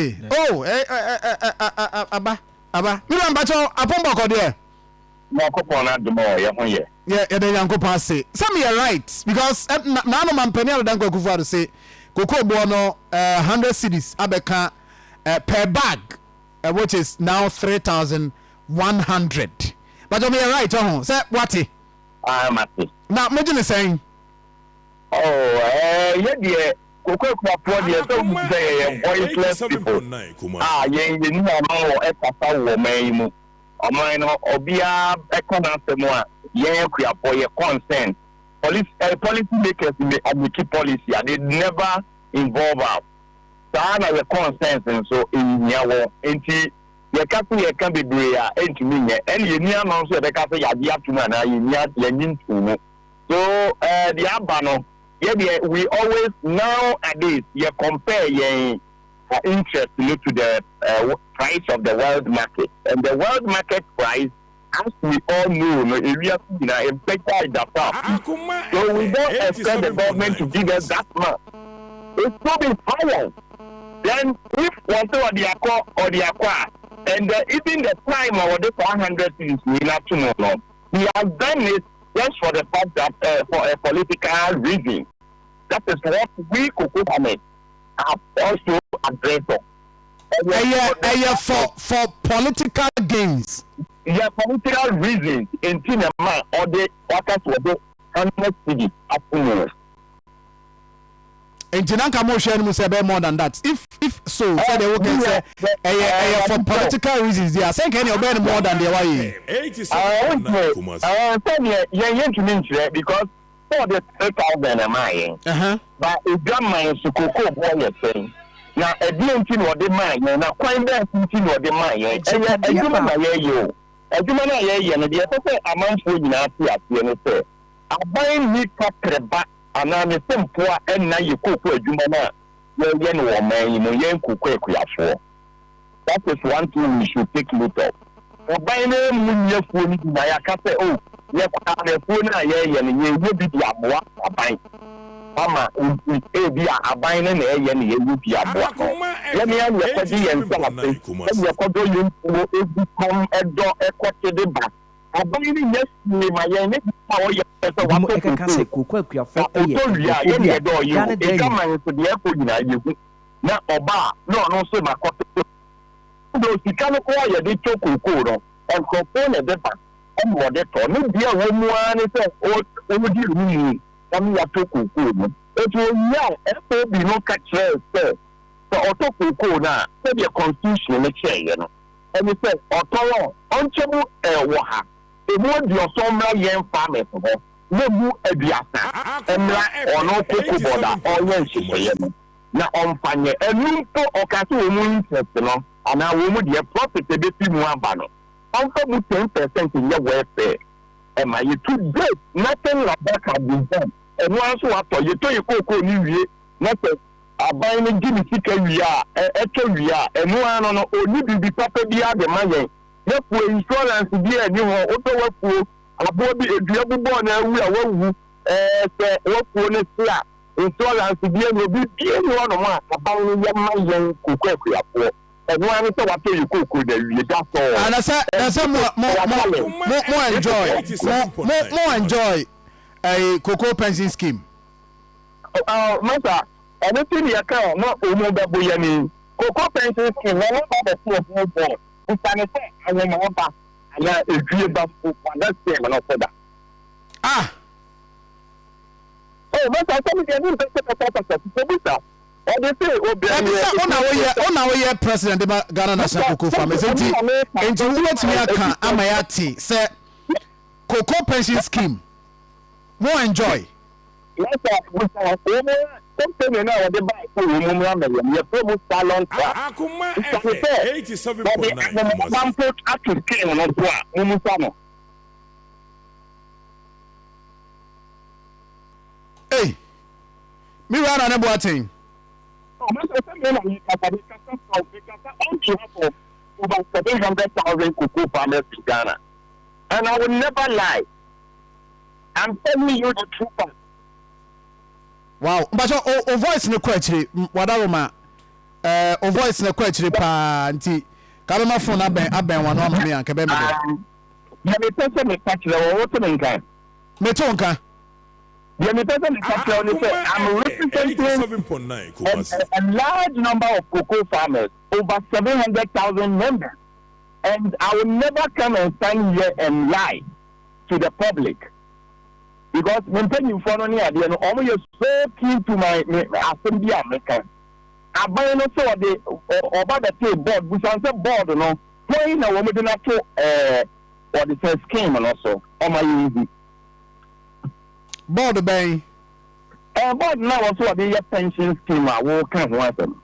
Hey. Oh, Aba. You know, but Apomba ko there. Yeah, the young couple say. Some you're right because now man penny dan ko kufu to say Cocoa Bono 100 cedis abeka per bag, which is now 3,100. But you're right, say what? I'm at it. Now, imagine the saying. Oh, yeah. Cocoa Podia, so say voiceless people. You know, a papa woman, or mine, or be a economic, yeah, for your consent. Policy makers advocate policy, and they never involve us. So I have a consent, and so in your entity, your company can be bria, and to me, and you near no so the cafe, you have to man, you near the so the Abano. Yeah, we always nowadays compare interest to the price of the world market, and the world market price, as we all know, area better that up. So we don't expect the government to give us that much. It's not be higher. Then if whatever the Akoma or the Akoma, and even the time of the 400 things we have to know, we have done it just for the fact that for a political reason. That is what we could have also addressed. For political gains. Yeah, political reasons in Tinama or the workers were the 100 cities at Tinama. And Tinanka motion must be more than that. If so, so they will say for political reasons, they are saying can you bear more than the way. Because for the 3,000 am I, but if grandma is to cocoa boy saying now a DMT or the mine, now quite that or the mine, and you and the other amount for you at the say, I buy me back and I'm the same poor and now you cook a jumana, young woman, you know, young cook for. That is one thing we should take note of. For buying a million phone, I can't say, oh. Yeah, the phone, yeah, and you will be a boy. Mama, if you are buying an air, and you will be a boy. Let me have your body and celebrate. Let your body become a door, a quarter the back. I'm buying yes, my young power. I can't say cook your phone. Yeah, door, you come to the airport. Now, Oba, no, so my quarter. Those you can't acquire the chocolate and component the back. What they told me, dear woman, is oh, dear me, come here to cook. It will now, be no catch so auto cook now, maybe a constitution in the chair, you know. And he said, Otto, unchabu, waha, it won't be a summer young farmer for her. No, you a diasa, and or no cocoa border, or when she say, now on Fanya, and you or Casu, you know, and I will be a profit a bit more banner. Also, 10% in your welfare. And my you too great, nothing like that can be done. And once you after you told you cocoa new year, nothing. I buy any Jimmy Chicken, we are, and one on only be proper beyond the money. Therefore, insurance be a new auto work for a body, a double born, and we are one work for next year. Insurance be a one of my about young cocoa. And one is what you cook with that's all. And I said more enjoy a cocoa pension scheme. Master, anything you can not Boyani. Cocoa pension scheme, no matter the two of more. It's an effect, I will not pass. And I agree about that's the one of that. Ah. Oh, Master, I tell you, I didn't take a on our year president Ghana National Cocoa Farmers and to let me account Amayati say cocoa pension scheme more enjoy. Hey, me run on a boating. Over 700,000 cocoa farmers in Ghana. And I will never lie. I'm telling you the truth. Wow. But your voice in the question, whatever, o voice na kwachiri pa nti ka be ma phone aben wa no ma me anka be me ya me pese me kwachiri wo to me nkan me to nkan ya me pese me kwachiri ni say I'm representing a large number of cocoa farmers, over 700,000 members, and I will never come and stand here and lie to the public. Because when you follow me, I know almost so keen to my assembly American. I buy no so the about the pay board, which I said board, no, playing a woman to or the first scheme and also on my easy board bay. Board now also the pension scheme. I will come with them.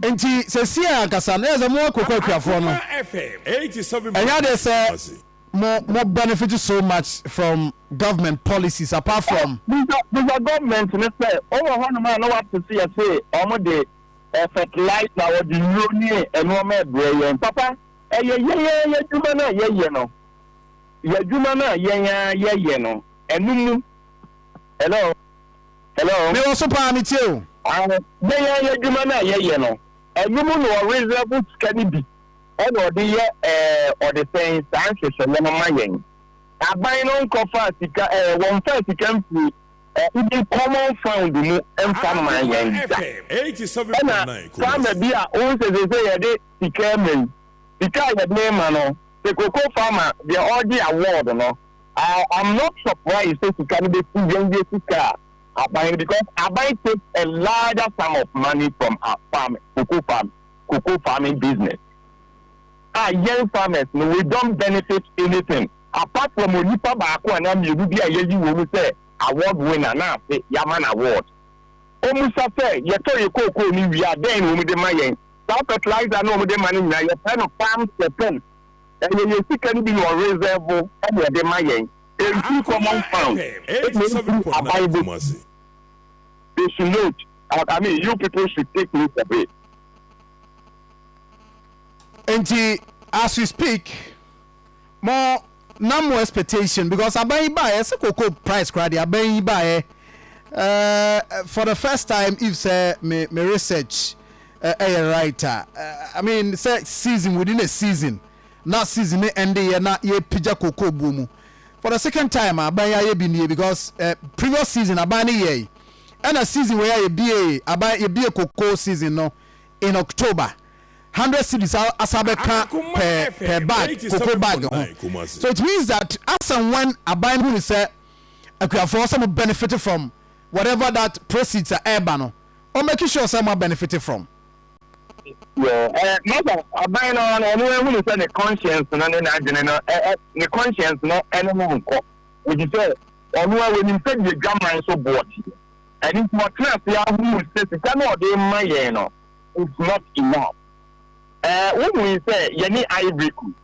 Enti se sia kasa na eze mo kokwa kuafo no FM 87. Enya dey say more benefit so much from government policies apart from the government ne say over one man no what to see say omo dey fertilize na what the new eno ma ebre papa ye djuma na ye no ye djuma na ye no enum hello me also pa me too ye djuma na ye no enum no reserve scanny bi and or the thing sanctions and my yen. I buy no coffee, 130 can be even common found and from my yen. 87.9. Farmer beer also they say they became because the name, the cocoa farmer, they already award. No, I'm not surprised that you can be too young car. I buy because I buy take a larger sum of money from a farm, cocoa farming business. Young farmers, no, we don't benefit anything apart from Onipa Bako and I'm you be a year will say award winner now, Yaman Award. Almost say, you told you cocoa, we are then with the money. South fertilizer, no, with the money, now you're trying to farm the pen. And when you see can be your reserve and the money, it's too common found. They should note, I mean, you people should take this a bit. And as we speak, more expectation because I buy a cocoa price credit. I buy for the first time. If say me research a writer, I mean say season within a season, not season end year, not year pija cocoa boom. For the second time, I buy a year because previous season I buy a year, and a season where I buy a cocoa season no in October. 100 cities asabeka per bag cocoa bag so it means that as and when a buying who say for some benefit from whatever that proceeds are urban or making sure someone benefited from mother a buying on anyone who say the conscience and the conscience no anyone would you say or when you said the gamma so bought and it's more class who says it cannot be my it's not enough. When we say you need ivory coast,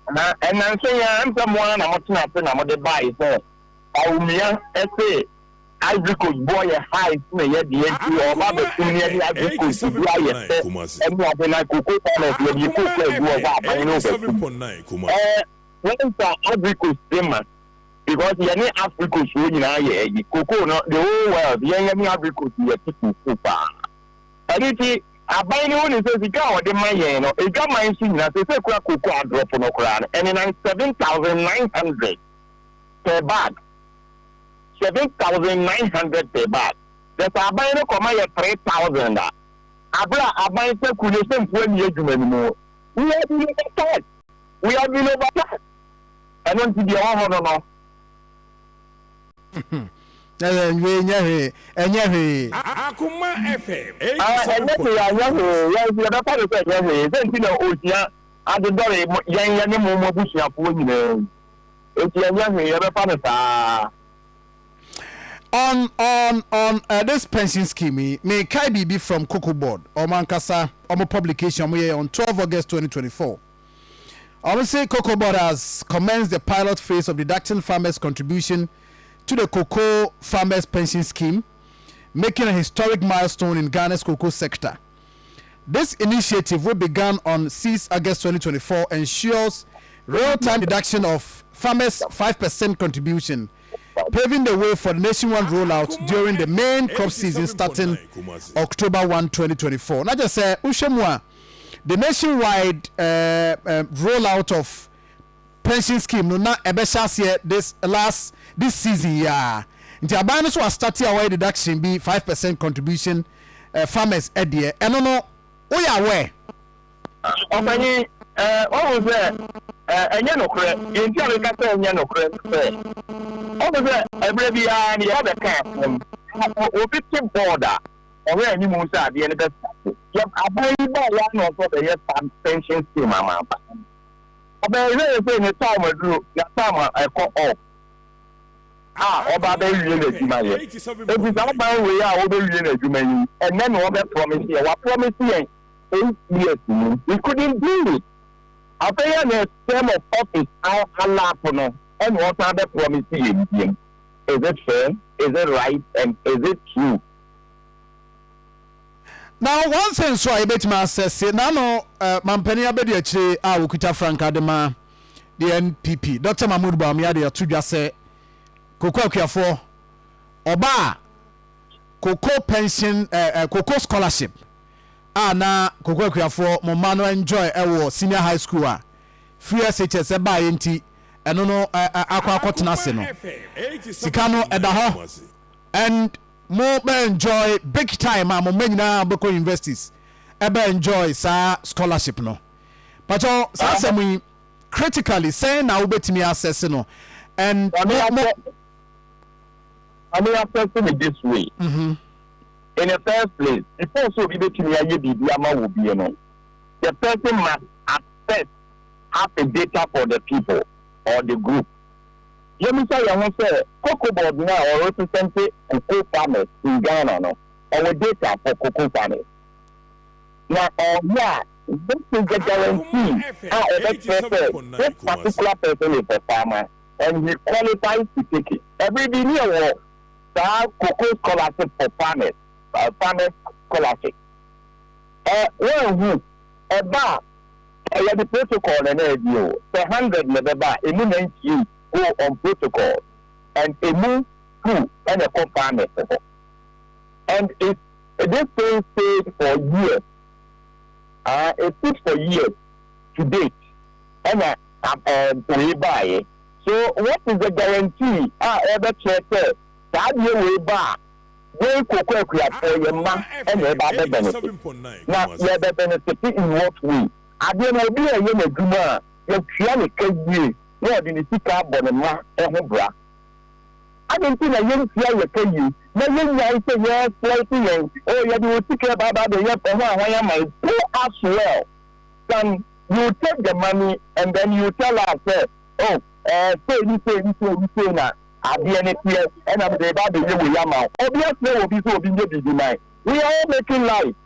and I'm saying I'm someone I'm not saying I'm not the buy so I say ivory coast boy a high the entry or the senior ivory coast and when I cocoa when you cook I know when ivory coast famous because you need ivory coast you cocoa not the whole world you need ivory coast you are super and I buy no one says the money, no, it got my thing that they say cocoa drop on Okran, and then 7,900 per bag. 7,900 per bag. That's I buy no come here 3,000. I buy circulation 20 years anymore. We have been overtaxed. We have been overtaxed. I don't see the honor no. Akoma FM 87.9. On this pension scheme, may Kai be from Cocoa Board or Mankasa or publication on 12 August 2024. I will say Cocoa Board has commenced the pilot phase of deducting farmers' contribution to the cocoa farmers pension scheme, making a historic milestone in Ghana's cocoa sector. This initiative, which began on 6 August 2024, ensures real-time deduction of farmers' 5% contribution paving the way for the nationwide rollout during the main crop season starting October 1, 2024. Not just say Ushemwa, the nationwide rollout of pension scheme no na ebesha this season yeah. Nti aban so start away deduction be 5% contribution farmers edie. Eno no we are aware. Opani what was there? Enya no kre. Yenti abeka say enya no kre. What was there? Every year ni have a cap. Obi ti border. Owe ani mu say ade ne best. Yep, aban ba ya no so the pension scheme mama. Obe ile say ni time aduro, ya time eko off. Oba be wie na adwuma ye. Ebi sa ba we ya oba wie na adwuma yi. And then oba promise ye. Wa promise ye 8 years. We couldn't do it. After the term of office, I allow for no, and what other promise you? Is it fair? Is it right? And is it true? Now, one thing, so I bet my says, no, Mampany Abedi, I will quit Frank Adema, the NPP. Dr. Mahmoud Bamiadi, to just say, Cocoa for Oba, Cocoa pension, Cocoa scholarship. Na Cocoa for Momano enjoy senior high school. Free SHS by NT, and no aqua cottonasino. Sicano at the home. And more enjoy big time. I'm many now Boko universities. Ever enjoy sa scholarship no. But all we critically saying now bet me access no. And I mean accessing it this way. In the first place, before so be making me will be the person must access have a data for the people or the group. Let me say, I want to say, cocoa board now or represent cocoa farmers in Ghana, no, or data for cocoa farmers. Now, this is the guarantee. This particular person is a farmer and he qualifies to take it. Every year, cocoa scholarship for farmers. Farmers scholarship. The protocol and the 100 level you go on protocol and a move through and a co-farmers. And this thing stayed for years. It took for years to date. And we buy. So what is the guarantee? Ever check that you will buy. They cocoa for your man and your bad benefit. Now, you have benefit in what way? I don't know, be a young Juma, your piano can more than the sick up on a man and bra. I don't think a young player can you. No young guy say, yes, playing, oh, you will take about the year for I am my poor as well. Then you take the money and then you tell us, oh, say now. At the end of the year, and I'm about the year we are now. Obviously, will be so being we are all making life.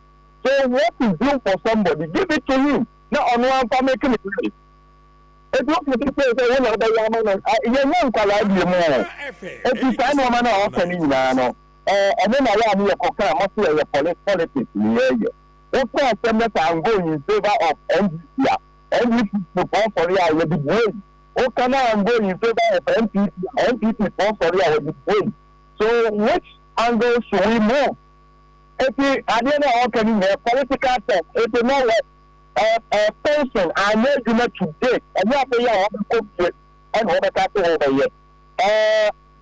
So, what is due for somebody? Give it to him. Not on one for making it right. It's not the people say, well, you're not quite more. If you find a man opening now, and then I am here for politics. Of course, I'm going in favor of NGC. NGC for you, I will be great. Okay, now I'm going in favor of NPP. NPP sorry, I will be paid. So, which angle should we move? If we, I don't know how can you political test. If you know what a person I know you know today, and you have to hear what and what the over here.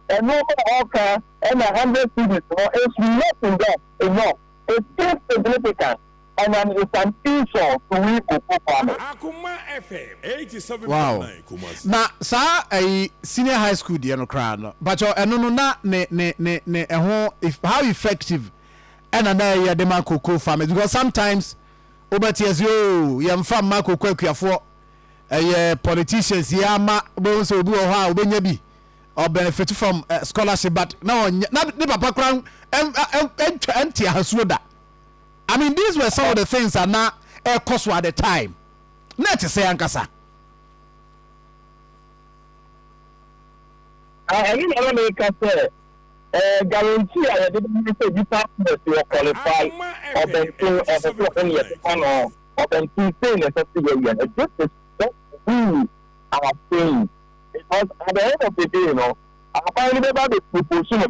And no okay, and 100 cities, it's nothing there enough. It's still significant. And it's an issue to we cocoa farmers. Akoma FM 87.9. Wow. Na sa a senior high school dear no crowd. But no na ne if how effective and na ya demand cocoa farmers because sometimes obetias yo yam farm ma cocoa kuafo politicians ya ma bo so obi o ha obenya bi or benefit from scholarship but na ne papa kran empty hasuoda. I mean, these were some of the things that now cost at the time. Not to say, Ankasa. I didn't make a guarantee I didn't say you to qualify or then this is what we are saying. Because at the end of the day, I'm finally about to propose to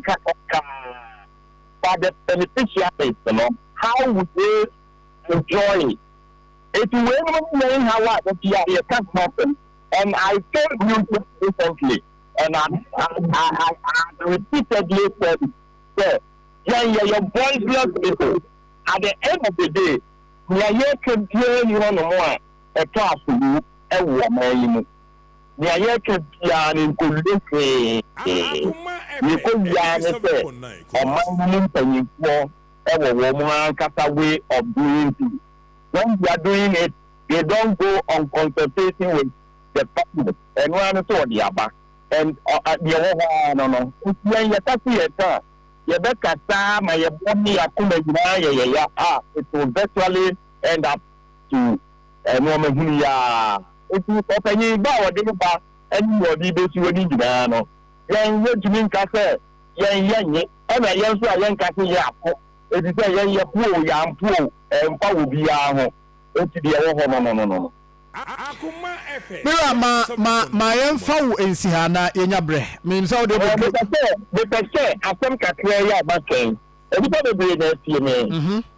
but the beneficiaries, you know, how would they enjoy it? If you know how you can't happen. And I told you recently, and I repeatedly said, your voiceless people, at the end of the day, we are here comparing you on more a class to you, a woman. We are here comparing you you could yarn a man penny for a woman cut away of doing things. When they are doing it, they don't go on consultation with the public and one saw the abba and the other no. When you touch it, you better my body it will virtually end up to a woman who ya. If you open your bow, anybody basically no. Young Jimmy Cafe, young, and a young Cafe Yapo. It is a young poor, and power be our no. Mira ma yemfa ensihana yenyabre means how they say asem kakra ya baken everybody be na tie me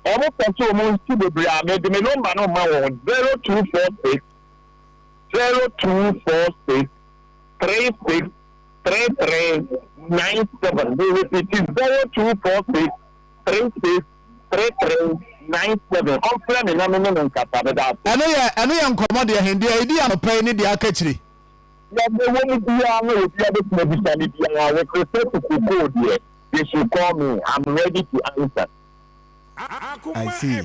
omo pese omo nti bebre a me de me number no ma wo 0246 36 3397 we repeat 0246 36 3397 on plan na me no nkata be da eno ye nkomo de hende idi anopai ni de akachiri ya me woni bia no obi ade to be sani bia we request to go there they should call me. I'm ready to answer. I see.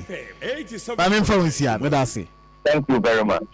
I'm in for Thank you very much.